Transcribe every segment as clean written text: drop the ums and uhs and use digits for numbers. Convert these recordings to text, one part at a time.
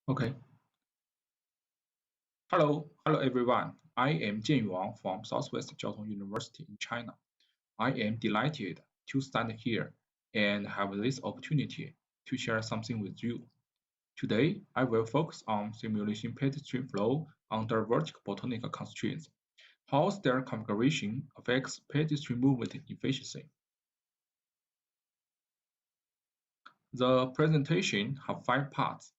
Okay. Hello everyone. I am Jianyu Wang from Southwest Jiaotong University in China. I am delighted to stand here and have this opportunity to share something with you. Today, I will focus on simulation pedestrian flow under vertical bottleneck constraints, how stair configuration affects pedestrian movement efficiency. The presentation have 5 parts.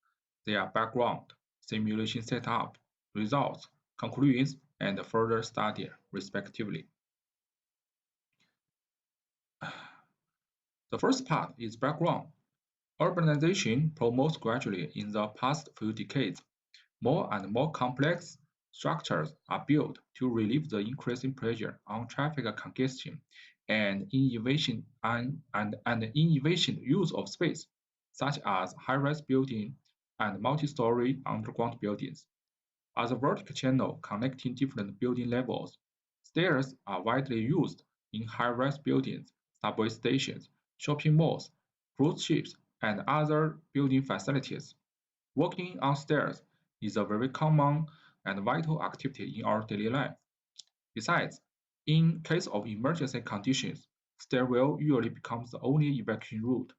They are background, simulation setup, results, conclusions, and further study, respectively. The first part is background. Urbanization promotes gradually in the past few decades. More and more complex structures are built to relieve the increasing pressure on traffic congestion and inefficient use of space, such as high-rise buildings and multi-story underground buildings. As a vertical channel connecting different building levels, stairs are widely used in high-rise buildings, subway stations, shopping malls, cruise ships, and other building facilities. Walking on stairs is a very common and vital activity in our daily life. Besides, in case of emergency conditions, stairwell usually becomes the only evacuation route.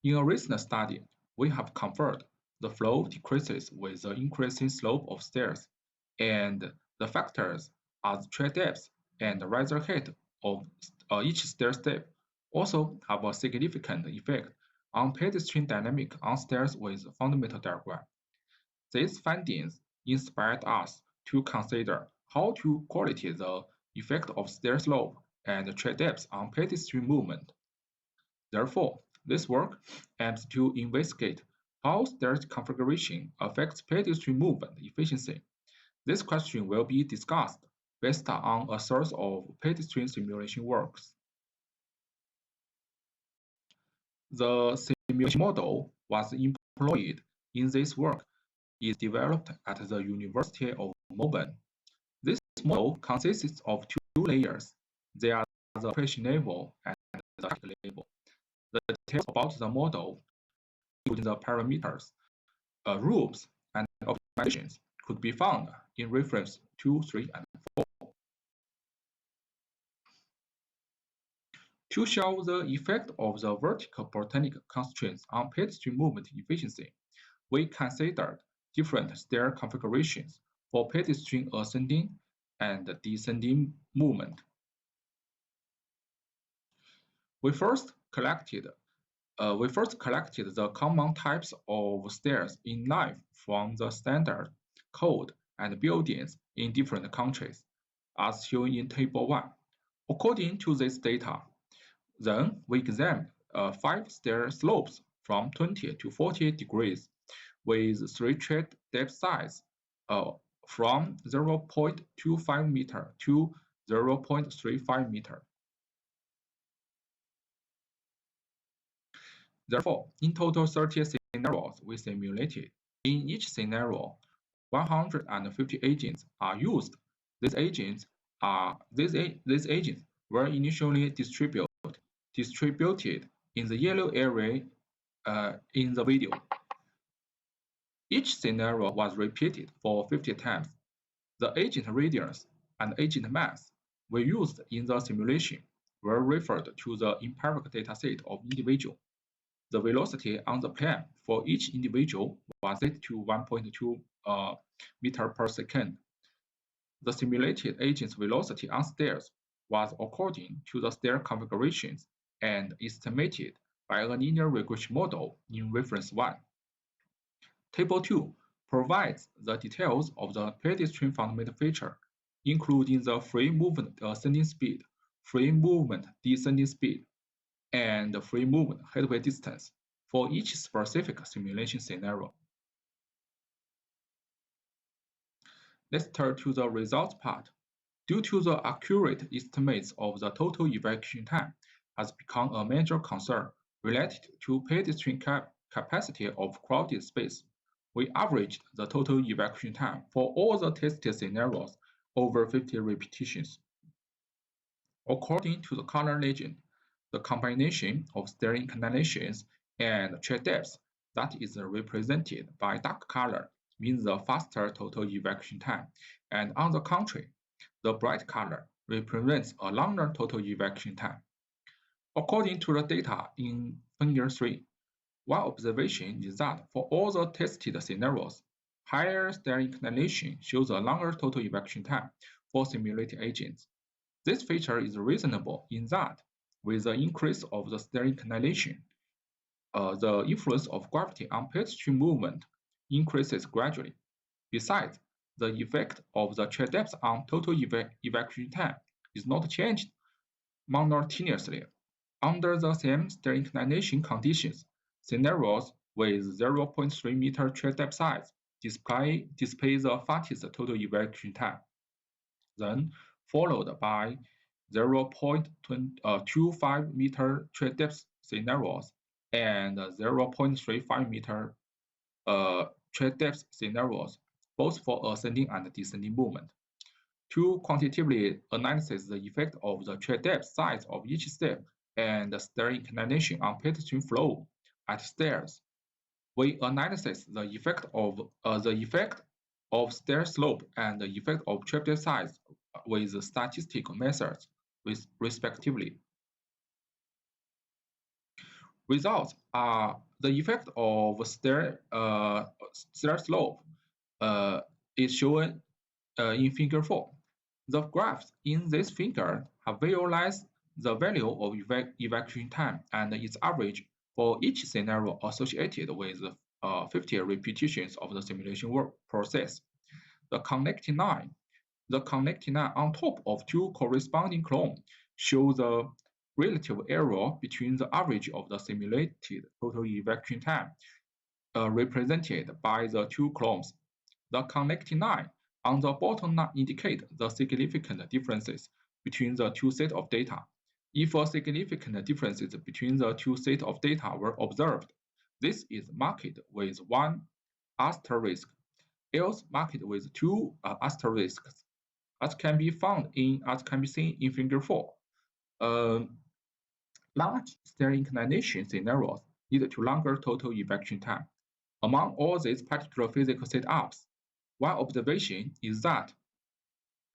In a recent study, we have confirmed the flow decreases with the increasing slope of stairs, and the factors as tread depth and riser height of each stair step also have a significant effect on pedestrian dynamic on stairs with fundamental diagram. These findings inspired us to consider how to quality the effect of stair slope and tread depth on pedestrian movement. Therefore, this work aims to investigate how stair configuration affects pedestrian movement efficiency. This question will be discussed based on a source of pedestrian simulation works. The simulation model was employed in this work is developed at the University of Melbourne. This model consists of 2 layers. They are the operation level and the technical level. The details about the model, including the parameters, rules, and optimizations, could be found in reference 2, 3, and 4. To show the effect of the vertical bottleneck constraints on pedestrian movement efficiency, we considered different stair configurations for pedestrian ascending and descending movement. We first collected the common types of stairs in life from the standard code and buildings in different countries, as shown in Table 1. According to this data, then we examined 5 stair slopes from 20 to 40 degrees with 3 tread depth size from 0.25 meter to 0.35 meter. Therefore, in total 30 scenarios we simulated. In each scenario, 150 agents are used. These agents were initially distributed in the yellow area in the video. Each scenario was repeated for 50 times. The agent radius and agent mass we used in the simulation were referred to the empirical dataset of individual. The velocity on the plane for each individual was set to 1.2 meter per second. The simulated agent's velocity on stairs was according to the stair configurations and estimated by a linear regression model in reference 1. Table 2 provides the details of the pedestrian fundamental feature, including the free movement ascending speed, free movement descending speed, and free movement headway distance for each specific simulation scenario. Let's turn to the results part. Due to the accurate estimates of the total evacuation time has become a major concern related to pedestrian capacity of crowded space. We averaged the total evacuation time for all the tested scenarios over 50 repetitions. According to the color legend, the combination of stair inclinations and tread depths that is represented by dark color means the faster total evacuation time, and on the contrary, the bright color represents a longer total evacuation time. According to the data in figure 3, one observation is that for all the tested scenarios, higher stair inclination shows a longer total evacuation time for simulated agents. This feature is reasonable in that, with the increase of the stair inclination, the influence of gravity on pedestrian movement increases gradually. Besides, the effect of the chair depth on total evacuation time is not changed monotonously. Under the same stair inclination conditions, scenarios with 0.3 meter chair depth size display the fastest total evacuation time, then followed by 0.25 meter chair depth scenarios and 0.35 meter chair depth scenarios, both for ascending and descending movement. To quantitatively analyze the effect of the chair depth size of each step and the stair inclination on pedestrian flow at stairs, we analyze the effect of stair slope and the effect of chair depth size with statistical methods, respectively. Results are the effect of stair slope is shown in figure 4. The graphs in this figure have visualized the value of evacuation time and its average for each scenario associated with 50 repetitions of the simulation work process. The connecting line on top of two corresponding columns shows the relative error between the average of the simulated total evacuation time represented by the two columns. The connecting line on the bottom indicate the significant differences between the two sets of data. If a significant differences between the two sets of data were observed, this is marked with 1 asterisk, else marked with 2 asterisks, as can be seen in figure 4. Large stair inclination scenarios lead to longer total evacuation time. Among all these particular physical setups, one observation is that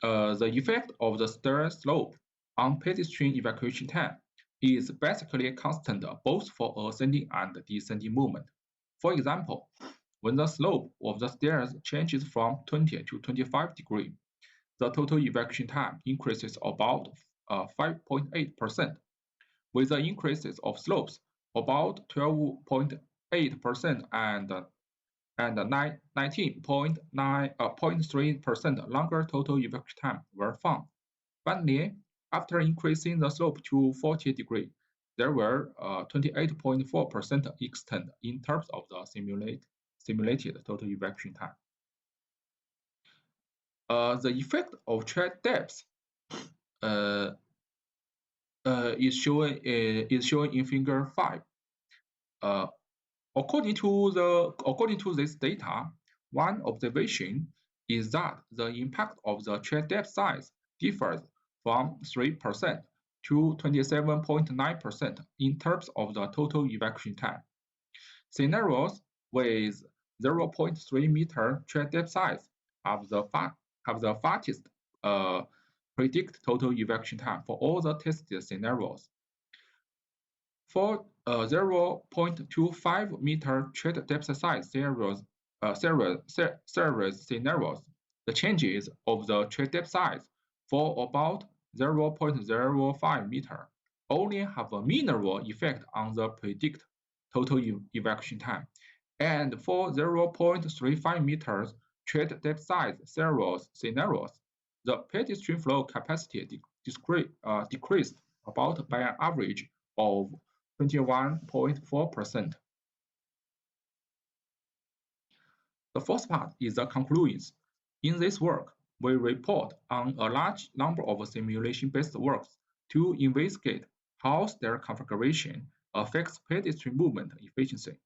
the effect of the stair slope on pedestrian evacuation time is basically constant both for ascending and descending movement. For example, when the slope of the stairs changes from 20 to 25 degrees, the total evacuation time increases about 5.8%, with the increases of slopes about 12.8% and 19.3% longer total evacuation time were found. Finally, after increasing the slope to 40 degrees, there were 28.4% extent in terms of the simulated total evacuation time. The effect of chair depth is shown in figure 5. According to this data, one observation is that the impact of the chair depth size differs from 3% to 27.9% in terms of the total evacuation time. Scenarios with 0.3 meter chair depth size have the fastest predict total evacuation time for all the tested scenarios. For 0.25 meter chair depth size scenarios, the changes of the chair depth size for about 0.05 meter only have a minimal effect on the predict total evacuation time. And for 0.35 meters chair depth size scenarios, the pedestrian flow capacity decreased about by an average of 21.4%. The first part is the conclusions. In this work, we report on a large number of simulation-based works to investigate how stair configuration affects pedestrian movement efficiency.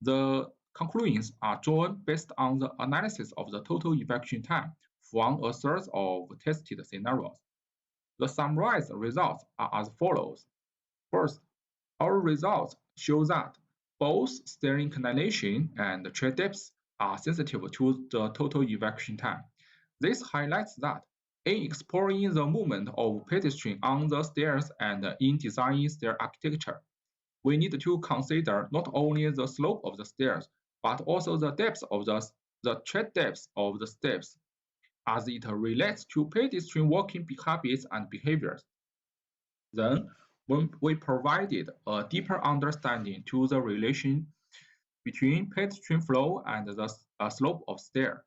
The conclusions are drawn based on the analysis of the total evacuation time from a series of tested scenarios. The summarized results are as follows. First, our results show that Both stair inclination and tread depth are sensitive to the total evacuation time. This highlights that in exploring the movement of pedestrians on the stairs and in designing stair architecture, we need to consider not only the slope of the stairs, but also the depth of the tread depth of the steps, as it relates to pedestrian walking habits and behaviors. Then, when we provided a deeper understanding to the relation between pedestrian flow and the slope of stair,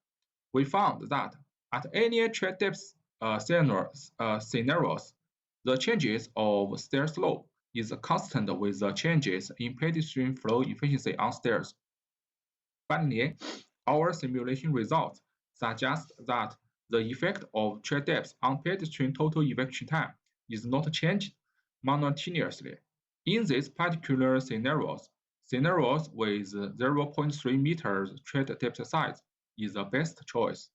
we found that at any tread depth scenarios, the changes of stair slope is constant with the changes in pedestrian flow efficiency on stairs. Finally, our simulation results suggest that the effect of tread depth on pedestrian total evacuation time is not changed monotonously. In these particular scenarios with 0.3 meters tread depth size is the best choice.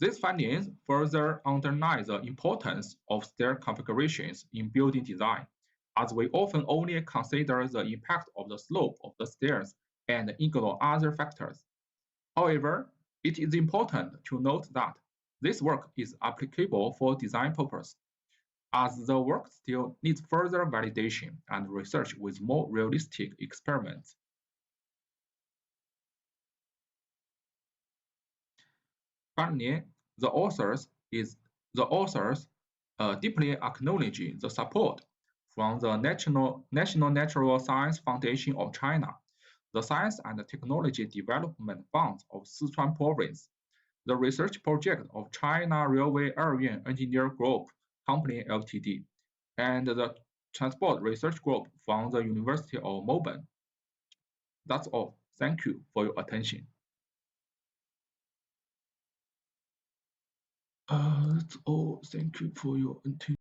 These findings further underline the importance of stair configurations in building design, as we often only consider the impact of the slope of the stairs and ignore other factors. However, it is important to note that this work is applicable for design purposes, as the work still needs further validation and research with more realistic experiments. Finally, the authors deeply acknowledge the support from the National Natural Science Foundation of China, the Science and Technology Development Fund of Sichuan Province, the research project of China Railway Eryuan Engineer Group Company Ltd, and the Transport Research Group from the University of Melbourne. That's all. Thank you for your attention. That's all. Thank you for your attention.